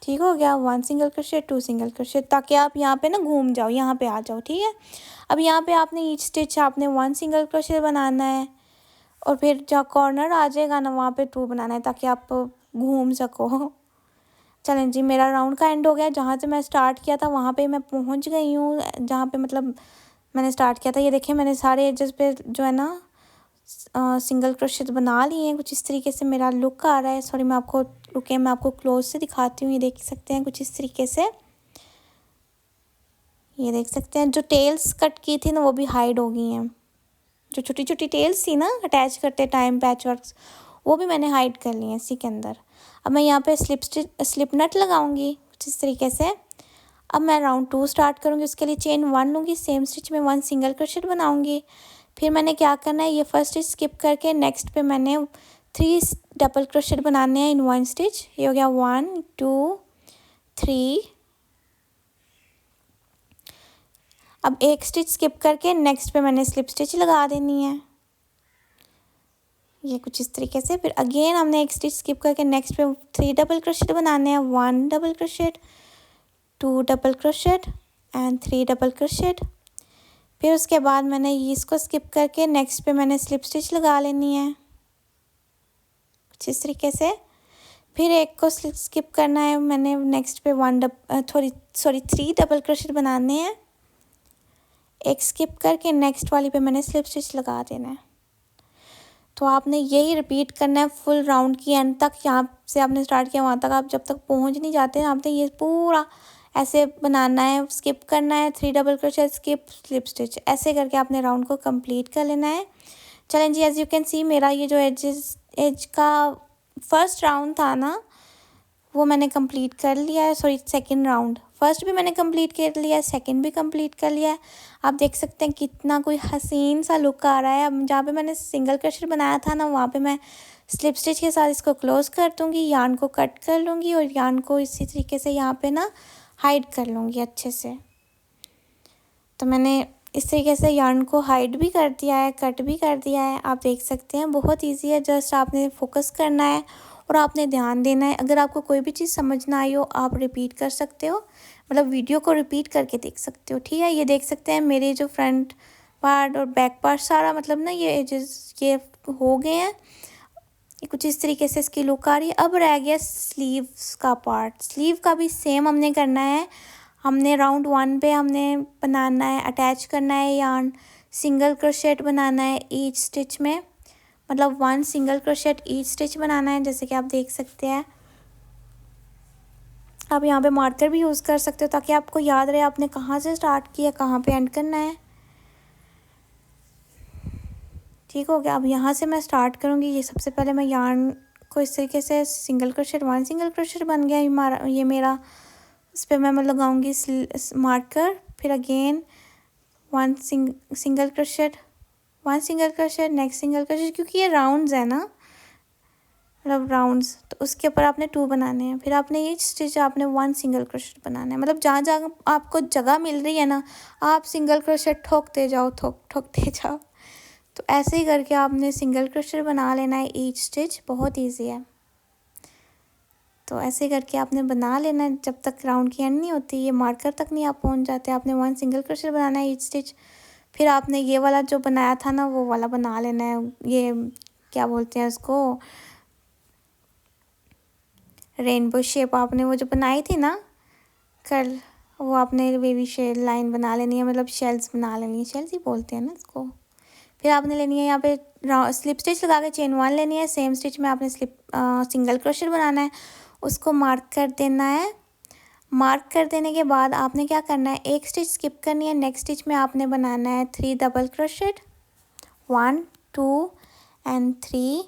ठीक हो गया। 1 सिंगल क्रोशेट, 2 सिंगल क्रोशेट, ताकि आप यहाँ पे ना घूम जाओ, यहाँ पे आ जाओ। ठीक है। अब यहाँ पे आपने ईच स्टिच आपने 1 सिंगल क्रोशेट बनाना है, और फिर जहाँ कॉर्नर आ जाएगा ना वहाँ पे 2 बनाना है ताकि आप घूम सको। चलें जी, मेरा राउंड का एंड हो गया। जहाँ से मैं स्टार्ट किया था वहाँ पे मैं पहुँच गई हूँ, जहाँ पे मतलब मैंने स्टार्ट किया था। ये देखिए मैंने सारे एजेस पे जो है ना सिंगल क्रोशेट बना लिए हैं। कुछ इस तरीके से मेरा लुक आ रहा है। सॉरी, मैं आपको क्लोज से दिखाती हूँ। ये देख सकते हैं कुछ इस तरीके से। ये देख सकते हैं जो टेल्स कट की थी ना वो भी हाइड हो गई हैं। जो छोटी छोटी टेल्स थी ना अटैच करते टाइम पैच वर्क्स, वो भी मैंने हाइड कर ली हैं इसी के अंदर। अब मैं यहाँ पे स्लिप नट लगाऊंगी कुछ इस तरीके से। अब मैं राउंड 2 स्टार्ट करूँगी। उसके लिए चेन 1 लूँगी, सेम स्टिच में 1 सिंगल क्रोशेट बनाऊँगी। फिर मैंने क्या करना है, ये फर्स्ट स्टिच स्किप करके नेक्स्ट पे मैंने 3 डबल क्रोशेट बनाने हैं इन 1 स्टिच। ये हो गया 1 2 3। अब एक स्टिच स्किप करके नेक्स्ट पे मैंने स्लिप स्टिच लगा देनी है, ये कुछ इस तरीके से। फिर अगेन हमने एक स्टिच स्किप करके नेक्स्ट पे 3 डबल क्रोशेट बनाने हैं। 1 double crochet, 2 double crochet and 3 double crochet. फिर उसके बाद मैंने इसको स्किप करके नेक्स्ट पे मैंने स्लिप स्टिच लगा लेनी है कुछ इस तरीके से। फिर एक को स्किप करना है, मैंने नेक्स्ट पे 3 डबल क्रोशेट बनाने हैं। एक स्किप करके नेक्स्ट वाली पे मैंने स्लिप स्टिच लगा देना है। तो आपने यही रिपीट करना है फुल राउंड की एंड तक। यहाँ से आपने स्टार्ट किया वहाँ तक आप जब तक पहुँच नहीं जाते हैं, आपने ये पूरा ऐसे बनाना है। स्किप करना है, 3 double crochet, skip, slip stitch, ऐसे करके आपने राउंड को कंप्लीट कर लेना है। चलें जी, एज यू कैन सी मेरा ये जो एज का फर्स्ट राउंड था ना वो मैंने कंप्लीट कर लिया है। Sorry, second round. फर्स्ट भी मैंने कंप्लीट कर लिया है, सेकंड भी कंप्लीट कर लिया है। आप देख सकते हैं कितना कोई हसीन सा लुक आ रहा है। अब जहाँ पे मैंने सिंगल क्रोशेट बनाया था ना वहाँ पे मैं स्लिप स्टिच के साथ इसको क्लोज कर दूँगी, यार्न को कट कर लूँगी और यार्न को इसी तरीके से यहाँ पे ना हाइड कर लूँगी अच्छे से। तो मैंने इस तरीके से यार्न को हाइड भी कर दिया है, कट भी कर दिया है। आप देख सकते हैं बहुत ईजी है। जस्ट आपने फोकस करना है और आपने ध्यान देना है। अगर आपको कोई भी चीज़ समझ ना आई हो आप रिपीट कर सकते हो, मतलब वीडियो को रिपीट करके देख सकते हो। ठीक है। ये देख सकते हैं मेरे जो फ्रंट पार्ट और बैक पार्ट सारा मतलब ना ये एजेस ये हो गए हैं। ये कुछ इस तरीके से इसकी लुक आ रही है। अब रह गया स्लीव्स का पार्ट। स्लीव का भी सेम हमने करना है। हमने राउंड 1 पे हमने बनाना है, अटैच करना है यार्न, सिंगल क्रोशेट बनाना है ईच स्टिच में, मतलब 1 सिंगल क्रोशेट ईच स्टिच बनाना है जैसे कि आप देख सकते हैं। आप यहाँ पे मार्कर भी यूज़ कर सकते हो ताकि आपको याद रहे आपने कहाँ से स्टार्ट किया, कहाँ पे एंड करना है। ठीक हो गया। अब यहाँ से मैं स्टार्ट करूँगी। ये सबसे पहले मैं यार्न को इस तरीके से सिंगल क्रोशेट, 1 सिंगल क्रोशेट बन गया ये मेरा। इस पर मैं लगाऊंगी मार्कर, फिर again 1 single crochet, 1 single crochet, next single crochet, क्योंकि ये राउंड्स है ना, मतलब राउंड्स, तो उसके ऊपर आपने 2 बनाने हैं। फिर आपने ईच स्टिच आपने 1 सिंगल क्रोशेट बनाना है। मतलब जहाँ जहाँ आपको जगह मिल रही है ना, आप सिंगल क्रोशेट ठोकते जाओ, ठोकते जाओ। तो ऐसे ही करके आपने सिंगल क्रोशेट बना लेना है ईच स्टिच। बहुत ईजी है। तो ऐसे करके आपने बना लेना है जब तक राउंड की एंड नहीं होती, ये मार्कर तक नहीं आप पहुंच जाते। आपने 1 सिंगल क्रोशेट बनाना है ईच स्टिच। फिर आपने ये वाला जो बनाया था ना, वो वाला बना लेना है। ये क्या बोलते हैं उसको, रेनबो शेप आपने वो जो बनाई थी ना कल, वो आपने बेबी शेल लाइन बना लेनी है, मतलब शेल्स बना लेनी है, शेल्स ही बोलते हैं ना इसको। फिर आपने लेनी है यहाँ पे स्लिप स्टिच लगा के चेन 1 लेनी है। सेम स्टिच में आपने सिंगल क्रोशेट बनाना है, उसको मार्क कर देना है। मार्क कर देने के बाद आपने क्या करना है, एक स्टिच स्किप करनी है। नेक्स्ट स्टिच में आपने बनाना है 3 डबल क्रोशेट, 1 2 एंड 3।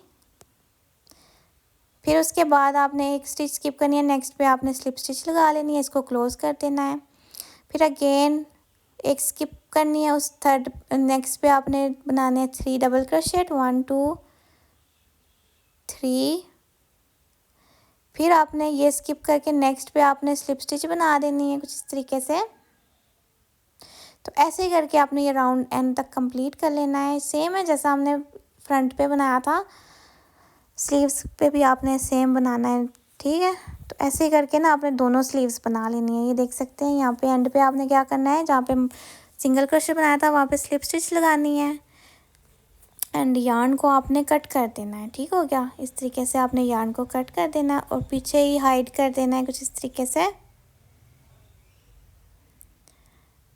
फिर उसके बाद आपने एक स्टिच स्किप करनी है, नेक्स्ट पे आपने स्लिप स्टिच लगा लेनी है, इसको क्लोज कर देना है। फिर अगेन एक स्किप करनी है, उस थर्ड नेक्स्ट पे आपने बनाने हैं 3 डबल क्रोशेट, 1 2 3। फिर आपने ये स्किप करके नेक्स्ट पे आपने स्लिप स्टिच बना देनी है कुछ इस तरीके से। तो ऐसे ही करके आपने ये राउंड एंड तक कंप्लीट कर लेना है। सेम है जैसा हमने फ्रंट पे बनाया था, स्लीव्स पे भी आपने सेम बनाना है। ठीक है, तो ऐसे ही करके ना आपने दोनों स्लीव्स बना लेनी है। ये देख सकते हैं यहाँ पे एंड पे आपने क्या करना है, जहाँ पे सिंगल क्रोशेट बनाया था वहाँ पे स्लिप स्टिच लगानी है एंड यार्न को आपने कट कर देना है। ठीक हो गया। इस तरीके से आपने यार्न को कट कर देना है और पीछे ही हाइड कर देना है कुछ इस तरीके से।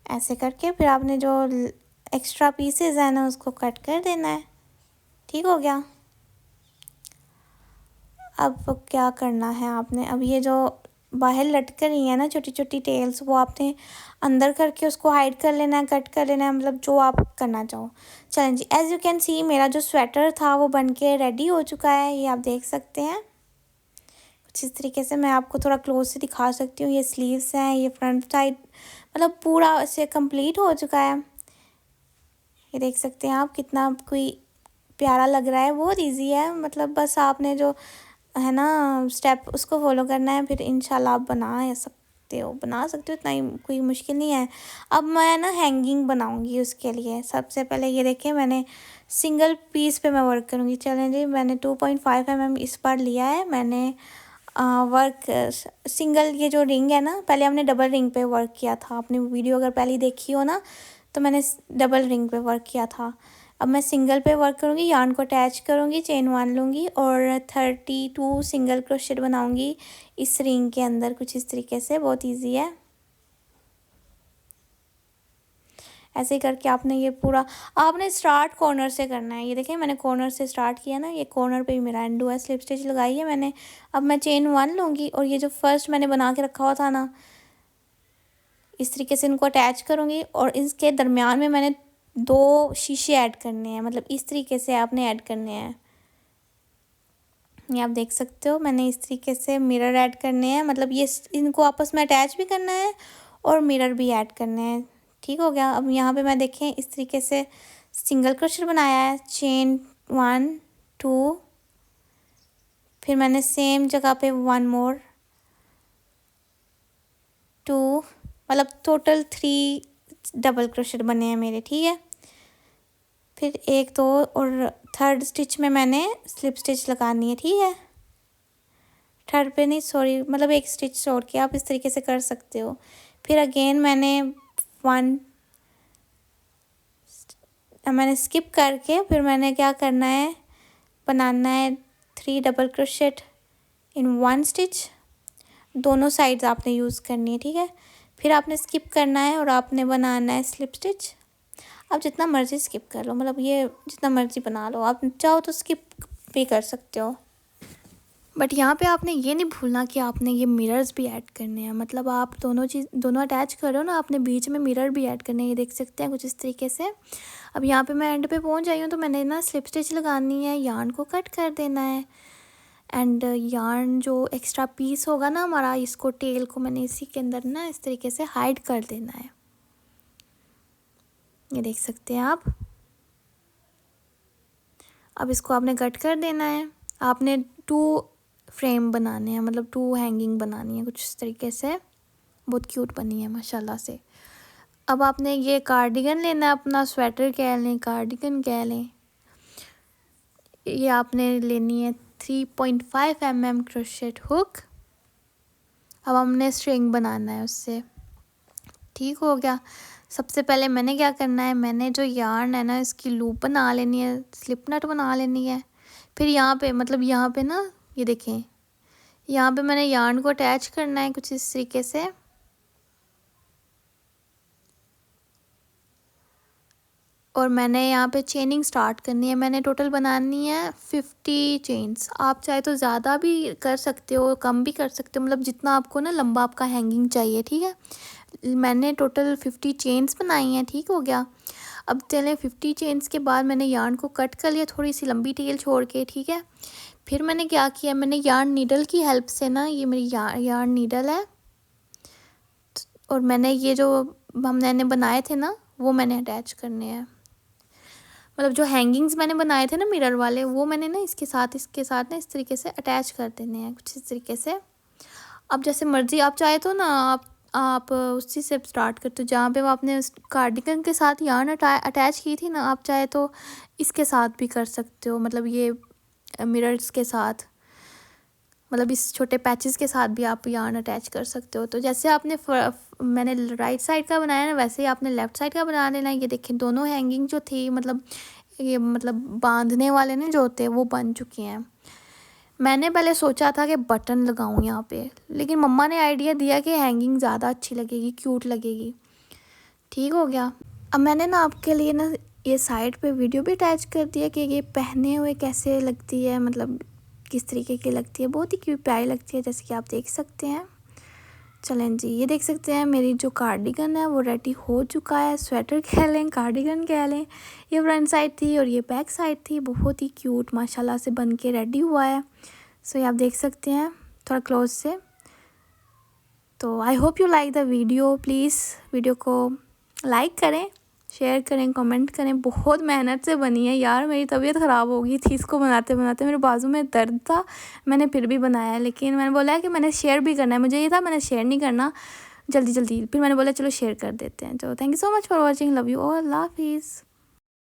ऐसे करके फिर आपने जो एक्स्ट्रा पीसेस है ना उसको कट कर देना है। ठीक हो गया। अब क्या करना है आपने, अब ये जो बाहर लटक रही है ना छोटी छोटी टेल्स, वो आपने अंदर करके उसको हाइड कर लेना है, कट कर लेना है, मतलब जो आप करना चाहो। चलें जी, एज यू कैन सी मेरा जो स्वेटर था वो बन के रेडी हो चुका है। ये आप देख सकते हैं कुछ इस तरीके से। मैं आपको थोड़ा क्लोज से दिखा सकती हूँ। ये स्लीव्स हैं, ये फ्रंट साइड, मतलब पूरा ऐसे कंप्लीट हो चुका है। ये देख सकते हैं आप कितना कोई प्यारा लग रहा है। बहुत इजी है, मतलब बस आपने जो है ना स्टेप उसको फॉलो करना है, फिर इंशाल्लाह आप बना सकते हो, इतना ही कोई मुश्किल नहीं है। अब मैं ना हैंगिंग बनाऊंगी उसके लिए। सबसे पहले ये देखिए मैंने सिंगल पीस पे मैं वर्क करूंगी। चलें जी, मैंने 2.5 mm इस बार लिया है मैंने वर्क सिंगल। ये जो रिंग है ना, पहले हमने डबल रिंग पे वर्क किया था। आपने वीडियो अगर पहले देखी हो ना, तो मैंने डबल रिंग पे वर्क किया था। अब मैं सिंगल पे वर्क करूँगी, यार्न को अटैच करूँगी, चेन 1 लूँगी और 32 सिंगल क्रोशेट बनाऊँगी इस रिंग के अंदर कुछ इस तरीके से। बहुत इजी है। ऐसे ही करके आपने ये पूरा आपने स्टार्ट कॉर्नर से करना है। ये देखिए मैंने कॉर्नर से स्टार्ट किया ना, ये कॉर्नर पे ही मेरा एंड हुआ है। स्लिप स्टिच लगाई है मैंने। अब मैं चेन 1 लूँगी और ये जो फर्स्ट मैंने बना के रखा हुआ था ना, इस तरीके से इनको अटैच करूँगी और इसके दरमियान में मैंने 2 शीशे ऐड करने हैं, मतलब इस तरीके से आपने ऐड करने हैं। ये आप देख सकते हो मैंने इस तरीके से मिरर ऐड करने हैं, मतलब ये इनको आपस में अटैच भी करना है और मिरर भी ऐड करने हैं। ठीक हो गया। अब यहाँ पे मैं देखें इस तरीके से सिंगल क्रोशेट बनाया है, चेन 1 2, फिर मैंने सेम जगह पे 1 मोर 2, मतलब टोटल 3 डबल क्रोशेट बने हैं मेरे। ठीक है, फिर 1 2 और थर्ड स्टिच में मैंने स्लिप स्टिच लगानी है। ठीक है, थर्ड पे नहीं, सॉरी, मतलब एक स्टिच छोड़ के आप इस तरीके से कर सकते हो। फिर अगेन मैंने स्किप करके फिर मैंने क्या करना है, बनाना है 3 डबल क्रोशेट इन 1 स्टिच। दोनों साइड्स आपने यूज़ करनी है। ठीक है, फिर आपने स्किप करना है और आपने बनाना है स्लिप स्टिच। आप जितना मर्ज़ी स्किप कर लो, मतलब ये जितना मर्ज़ी बना लो, आप चाहो तो स्किप भी कर सकते हो। बट यहाँ पे आपने ये नहीं भूलना कि आपने ये मिरर्स भी ऐड करने हैं, मतलब आप दोनों अटैच कर रहे हो ना, आपने बीच में मिरर भी ऐड करने हैं। ये देख सकते हैं कुछ इस तरीके से। अब यहाँ पे मैं एंड पे पहुँच आई हूँ, तो मैंने ना स्लिप स्टिच लगानी है, यार्न को कट कर देना है एंड यार्न जो एक्स्ट्रा पीस होगा ना हमारा, इसको टेल को मैंने इसी के अंदर ना इस तरीके से हाइड कर देना है। ये देख सकते हैं आप। अब इसको आपने कट कर देना है। आपने 2 फ्रेम बनाने हैं, मतलब 2 हैंगिंग बनानी है कुछ इस तरीके से। बहुत क्यूट बनी है माशाल्लाह से। अब आपने ये कार्डिगन लेना है, अपना स्वेटर कह लें, कार्डिगन कह लें। ये आपने लेनी है 3.5 mm क्रोशेट हुक। अब हमने स्ट्रिंग बनाना है उससे। ठीक हो गया। सबसे पहले मैंने क्या करना है, मैंने जो यार्न है ना, इसकी लूप बना लेनी है, स्लिप नट बना लेनी है। फिर यहाँ पे मतलब यहाँ पे ना, ये देखें, यहाँ पे मैंने यार्न को अटैच करना है कुछ इस तरीके से। और मैंने यहाँ पे चेनिंग स्टार्ट करनी है। मैंने टोटल बनानी है 50 चेन्स। आप चाहे तो ज़्यादा भी कर सकते हो, कम भी कर सकते हो, मतलब जितना आपको ना लंबा आपका हैंगिंग चाहिए। ठीक है, मैंने टोटल 50 चेन्स बनाई हैं। ठीक हो गया। अब चलें 50 चेन्स के बाद मैंने यार्न को कट कर लिया, थोड़ी सी लंबी टेल छोड़ के। ठीक है, फिर मैंने क्या किया, मैंने यार्न नीडल की हेल्प से ना, ये मेरी यार्न नीडल है, और मैंने ये जो मैंने बनाए थे ना, वो मैंने अटैच करने हैं। मतलब जो हैंगिंग्स मैंने बनाए थे ना मिरर वाले, वो मैंने ना इसके साथ ना इस तरीके से अटैच कर देने हैं कुछ इस तरीके से। अब जैसे मर्ज़ी, आप चाहे तो ना आप उसी से स्टार्ट करते हो जहाँ पे वो आपने उस कार्डिगन के साथ यार्न अटैच की थी ना, आप चाहे तो इसके साथ भी कर सकते हो, मतलब ये मिरर्स के साथ, मतलब इस छोटे पैचेस के साथ भी आप यार्न अटैच कर सकते हो। तो जैसे आपने मैंने राइट साइड का बनाया ना, वैसे ही आपने लेफ़्ट साइड का बना लेना है। ये देखें, दोनों हैंगिंग जो थी, मतलब ये मतलब बांधने वाले ने जो होते हैं, वो बन चुके हैं। मैंने पहले सोचा था कि बटन लगाऊं यहाँ पे, लेकिन मम्मा ने आइडिया दिया कि हैंगिंग ज़्यादा अच्छी लगेगी, क्यूट लगेगी। ठीक हो गया। अब मैंने ना आपके लिए ना ये साइड पे वीडियो भी अटैच कर दिया कि ये पहने हुए कैसे लगती है, मतलब किस तरीके की लगती है। बहुत ही क्यूट प्यारी लगती है, जैसे कि आप देख सकते हैं। चलें जी, ये देख सकते हैं मेरी जो कार्डिगन है वो रेडी हो चुका है। स्वेटर कह लें, कार्डिगन कह लें। ये फ्रंट साइड थी और ये बैक साइड थी। बहुत ही क्यूट माशाल्लाह से बन के रेडी हुआ है। सो ये आप देख सकते हैं थोड़ा क्लोज से। तो I hope you like the video. Please video को लाइक करें, शेयर करें, कमेंट करें। बहुत मेहनत से बनी है यार, मेरी तबीयत ख़राब हो गई थी इसको बनाते बनाते, मेरे बाजू में दर्द था, मैंने फिर भी बनाया। लेकिन मैंने बोला कि मैंने शेयर भी करना है, मुझे ये था मैंने शेयर नहीं करना जल्दी जल्दी, फिर मैंने बोला चलो शेयर कर देते हैं। तो thank you so much for watching, love you all, अल्लाह हाफिज़।